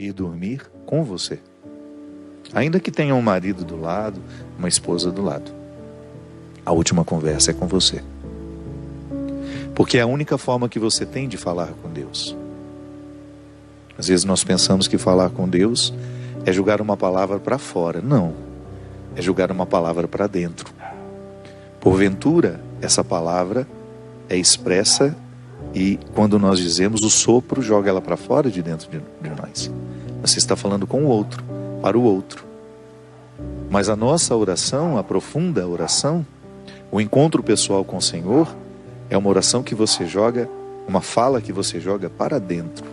ir dormir com você. Ainda que tenha um marido do lado, uma esposa do lado. A última conversa é com você. Porque é a única forma que você tem de falar com Deus. Às vezes nós pensamos que falar com Deus é jogar uma palavra para fora. Não. É jogar uma palavra para dentro. Porventura, essa palavra é expressa e quando nós dizemos, o sopro joga ela para fora de dentro de nós. Você está falando com o outro, para o outro. Mas a nossa oração, a profunda oração, o encontro pessoal com o Senhor, é uma oração que você joga, uma fala que você joga para dentro.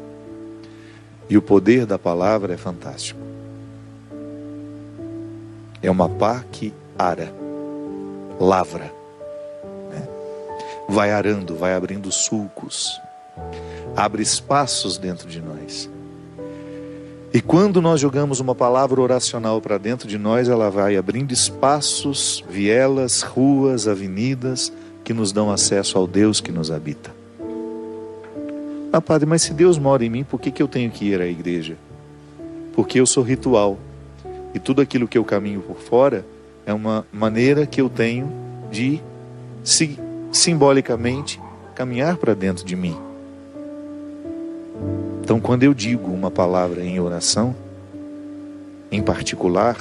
E o poder da palavra é fantástico. É uma pá que ara, lavra, né? Vai arando, vai abrindo sulcos, abre espaços dentro de nós. E quando nós jogamos uma palavra oracional para dentro de nós, ela vai abrindo espaços, vielas, ruas, avenidas, que nos dão acesso ao Deus que nos habita. Ah, padre, mas se Deus mora em mim, por que eu tenho que ir à igreja? Porque eu sou ritual. E tudo aquilo que eu caminho por fora é uma maneira que eu tenho de, simbolicamente, caminhar para dentro de mim. Então, quando eu digo uma palavra em oração, em particular,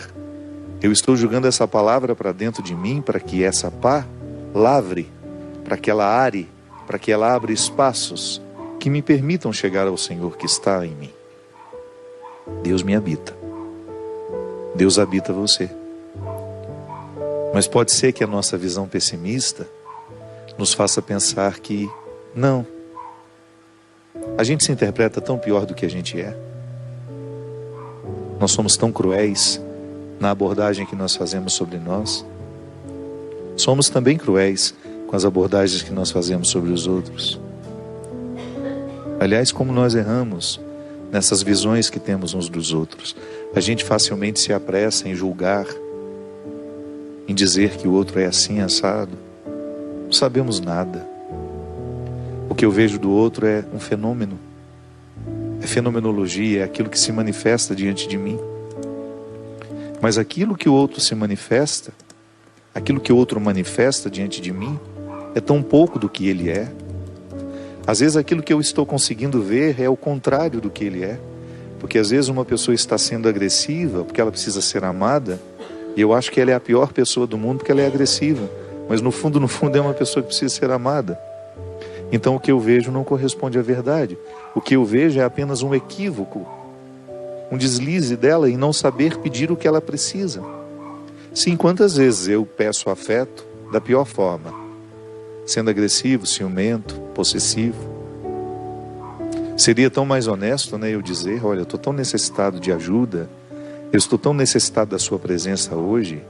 eu estou jogando essa palavra para dentro de mim, para que essa pá lavre, para que ela are, para que ela abra espaços que me permitam chegar ao Senhor que está em mim. Deus me habita. Deus habita você. Mas pode ser que a nossa visão pessimista nos faça pensar que não. A gente se interpreta tão pior do que a gente é. Nós somos tão cruéis na abordagem que nós fazemos sobre nós. Somos também cruéis com as abordagens que nós fazemos sobre os outros. Aliás, como nós erramos nessas visões que temos uns dos outros. A gente facilmente se apressa em julgar, em dizer que o outro é assim, assado. Não sabemos nada. O que eu vejo do outro é um fenômeno. É fenomenologia, é aquilo que se manifesta diante de mim. Mas aquilo que o outro se manifesta, aquilo que o outro manifesta diante de mim, é tão pouco do que ele é. Às vezes aquilo que eu estou conseguindo ver é o contrário do que ele é. Porque às vezes uma pessoa está sendo agressiva porque ela precisa ser amada, e eu acho que ela é a pior pessoa do mundo porque ela é agressiva. Mas no fundo é uma pessoa que precisa ser amada. Então o que eu vejo não corresponde à verdade. O que eu vejo é apenas um equívoco, um deslize dela em não saber pedir o que ela precisa. Sim, quantas vezes eu peço afeto da pior forma, sendo agressivo, ciumento, possessivo. Seria tão mais honesto, né, eu dizer, olha, eu estou tão necessitado de ajuda, eu estou tão necessitado da sua presença hoje,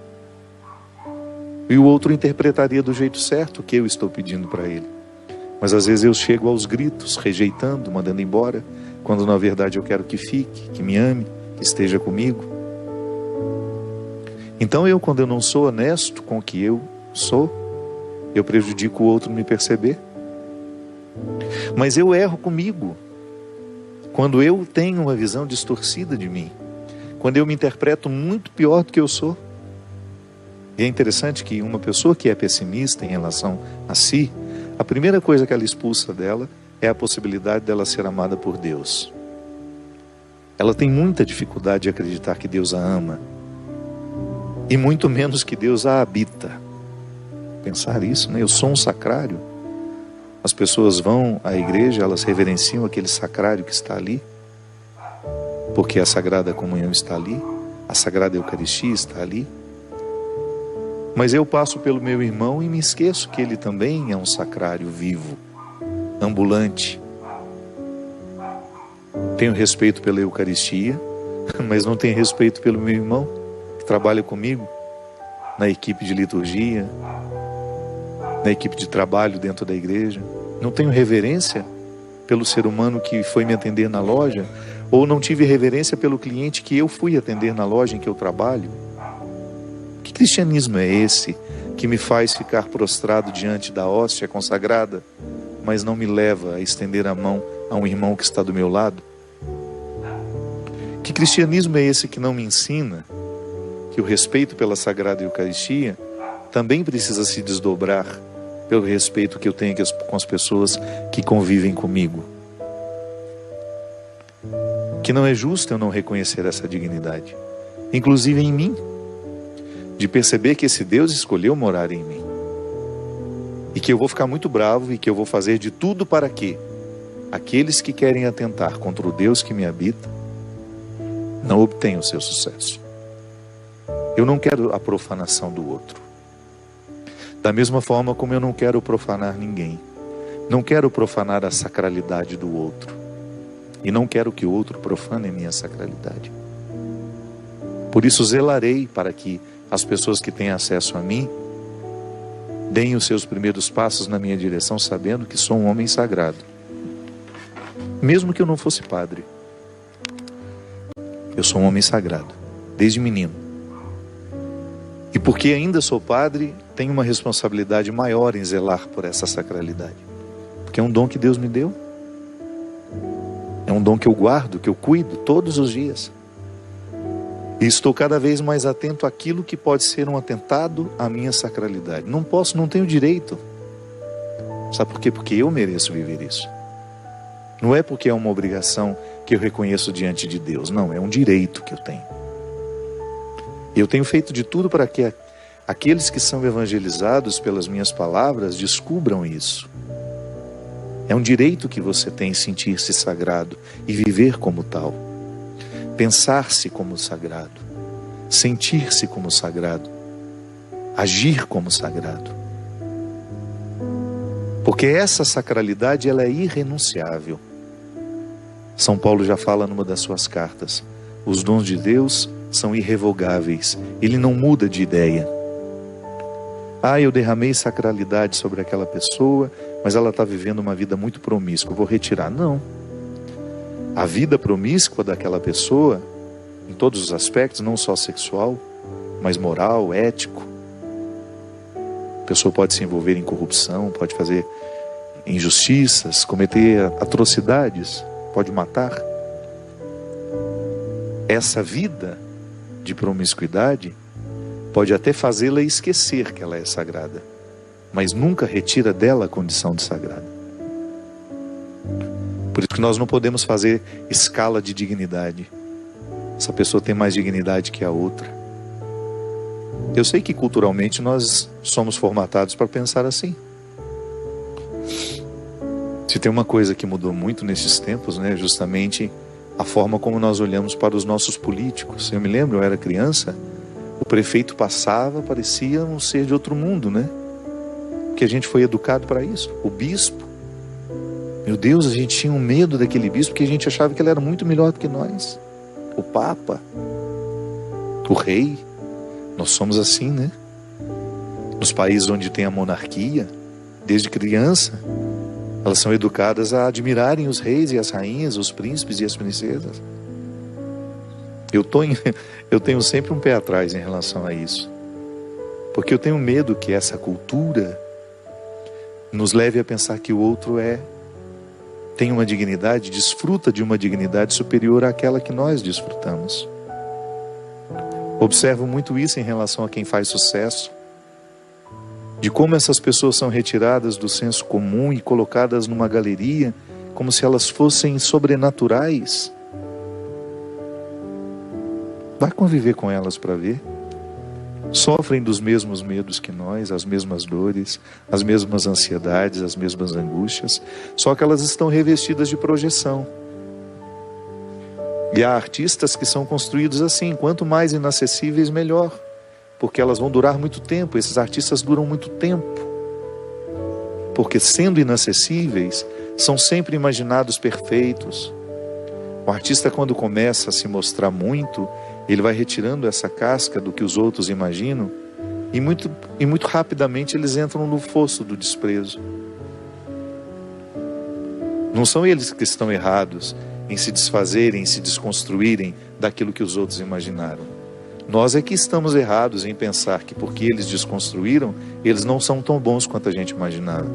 e o outro interpretaria do jeito certo o que eu estou pedindo para ele. Mas às vezes eu chego aos gritos, rejeitando, mandando embora, quando na verdade eu quero que fique, que me ame, que esteja comigo. Então quando eu não sou honesto com o que eu sou, eu prejudico o outro me perceber. Mas eu erro comigo, quando eu tenho uma visão distorcida de mim, quando eu me interpreto muito pior do que eu sou. E é interessante que uma pessoa que é pessimista em relação a si, a primeira coisa que ela expulsa dela é a possibilidade dela ser amada por Deus. Ela tem muita dificuldade de acreditar que Deus a ama, e muito menos que Deus a habita. Pensar isso, né? Eu sou um sacrário. As pessoas vão à igreja, elas reverenciam aquele sacrário que está ali, porque a Sagrada Comunhão está ali, a Sagrada Eucaristia está ali. Mas eu passo pelo meu irmão e me esqueço que ele também é um sacrário vivo, ambulante. Tenho respeito pela Eucaristia, mas não tenho respeito pelo meu irmão, que trabalha comigo na equipe de liturgia, na equipe de trabalho dentro da igreja. Não tenho reverência pelo ser humano que foi me atender na loja, ou não tive reverência pelo cliente que eu fui atender na loja em que eu trabalho. Que cristianismo é esse que me faz ficar prostrado diante da hóstia consagrada, mas não me leva a estender a mão a um irmão que está do meu lado? Que cristianismo é esse que não me ensina que o respeito pela Sagrada Eucaristia também precisa se desdobrar pelo respeito que eu tenho com as pessoas que convivem comigo? Que não é justo eu não reconhecer essa dignidade, inclusive em mim, de perceber que esse Deus escolheu morar em mim, e que eu vou ficar muito bravo e que eu vou fazer de tudo para que aqueles que querem atentar contra o Deus que me habita não obtenham o seu sucesso. Eu não quero a profanação do outro, da mesma forma como eu não quero profanar ninguém. Não quero profanar a sacralidade do outro, e não quero que o outro profane a minha sacralidade. Por isso zelarei para que as pessoas que têm acesso a mim deem os seus primeiros passos na minha direção, sabendo que sou um homem sagrado, mesmo que eu não fosse padre. Eu sou um homem sagrado, desde menino. E porque ainda sou padre, tenho uma responsabilidade maior em zelar por essa sacralidade. Porque é um dom que Deus me deu. É um dom que eu guardo, que eu cuido todos os dias. E estou cada vez mais atento àquilo que pode ser um atentado à minha sacralidade. Não posso, não tenho direito. Sabe por quê? Porque eu mereço viver isso. Não é porque é uma obrigação que eu reconheço diante de Deus. Não, é um direito que eu tenho. E eu tenho feito de tudo para que aqueles que são evangelizados pelas minhas palavras descubram isso. É um direito que você tem sentir-se sagrado e viver como tal. Pensar-se como sagrado. Sentir-se como sagrado. Agir como sagrado. Porque essa sacralidade, ela é irrenunciável. São Paulo já fala numa das suas cartas: os dons de Deus são irrevogáveis. Ele não muda de ideia. Eu derramei sacralidade sobre aquela pessoa, mas ela está vivendo uma vida muito promíscua, vou retirar. Não. A vida promíscua daquela pessoa, em todos os aspectos, não só sexual, mas moral, ético. A pessoa pode se envolver em corrupção, pode fazer injustiças, cometer atrocidades, pode matar. Essa vida de promiscuidade pode até fazê-la esquecer que ela é sagrada, mas nunca retira dela a condição de sagrada. Por isso que nós não podemos fazer escala de dignidade. Essa pessoa tem mais dignidade que a outra. Eu sei que culturalmente nós somos formatados para pensar assim. Se tem uma coisa que mudou muito nesses tempos, né, justamente a forma como nós olhamos para os nossos políticos. Eu me lembro, eu era criança, o prefeito passava, parecia um ser de outro mundo, né? Porque a gente foi educado para isso. O bispo, meu Deus, a gente tinha um medo daquele bispo, porque a gente achava que ele era muito melhor do que nós. O Papa, o rei, nós somos assim, né? Nos países onde tem a monarquia, desde criança, elas são educadas a admirarem os reis e as rainhas, os príncipes e as princesas. Eu tenho sempre um pé atrás em relação a isso. Porque eu tenho medo que essa cultura nos leve a pensar que o outro tem uma dignidade, desfruta de uma dignidade superior àquela que nós desfrutamos. Observo muito isso em relação a quem faz sucesso, de como essas pessoas são retiradas do senso comum e colocadas numa galeria, como se elas fossem sobrenaturais. Vai conviver com elas para ver. Sofrem dos mesmos medos que nós, as mesmas dores, as mesmas ansiedades, as mesmas angústias, só que elas estão revestidas de projeção. E há artistas que são construídos assim: quanto mais inacessíveis, melhor, porque elas vão durar muito tempo. Esses artistas duram muito tempo, porque sendo inacessíveis, são sempre imaginados perfeitos. O artista, quando começa a se mostrar muito, ele vai retirando essa casca do que os outros imaginam, e muito rapidamente eles entram no fosso do desprezo. Não são eles que estão errados em se desfazerem, em se desconstruírem daquilo que os outros imaginaram. Nós é que estamos errados em pensar que porque eles desconstruíram, eles não são tão bons quanto a gente imaginava.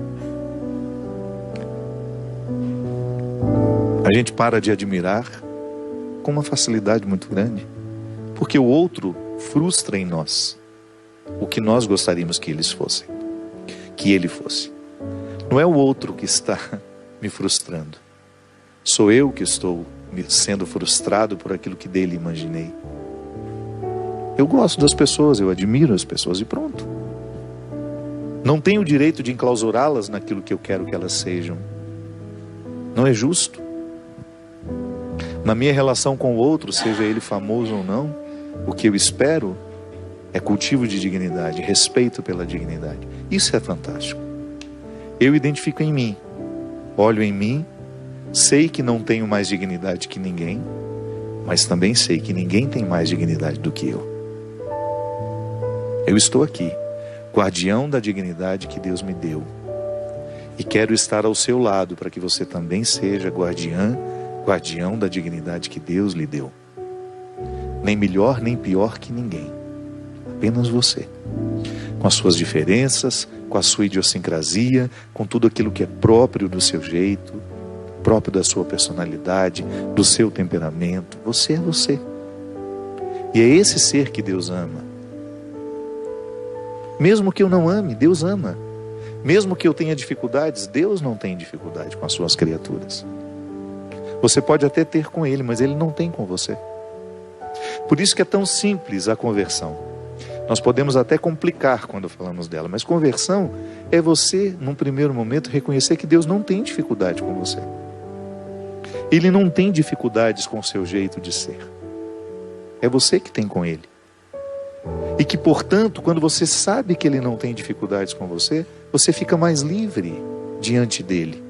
A gente para de admirar com uma facilidade muito grande. Porque o outro frustra em nós o que nós gostaríamos que eles fossem, que ele fosse. Não é o outro que está me frustrando. Sou eu que estou sendo frustrado por aquilo que dele imaginei. Eu gosto das pessoas, eu admiro as pessoas e pronto. Não tenho o direito de enclausurá-las naquilo que eu quero que elas sejam. Não é justo. Na minha relação com o outro, seja ele famoso ou não, o que eu espero é cultivo de dignidade, respeito pela dignidade. Isso é fantástico. Eu identifico em mim, olho em mim, sei que não tenho mais dignidade que ninguém, mas também sei que ninguém tem mais dignidade do que eu. Eu estou aqui, guardião da dignidade que Deus me deu. E quero estar ao seu lado para que você também seja guardião da dignidade que Deus lhe deu. Nem melhor nem pior que ninguém. Apenas você. Com as suas diferenças, com a sua idiosincrasia, com tudo aquilo que é próprio do seu jeito, próprio da sua personalidade, do seu temperamento. Você é você. E é esse ser que Deus ama. Mesmo que eu não ame, Deus ama. Mesmo que eu tenha dificuldades, Deus não tem dificuldade com as suas criaturas. Você pode até ter com Ele, mas Ele não tem com você. Por isso que é tão simples a conversão. Nós podemos até complicar quando falamos dela, mas conversão é você, num primeiro momento, reconhecer que Deus não tem dificuldade com você. Ele não tem dificuldades com o seu jeito de ser. É você que tem com Ele. E que, portanto, quando você sabe que Ele não tem dificuldades com você, você fica mais livre diante dEle.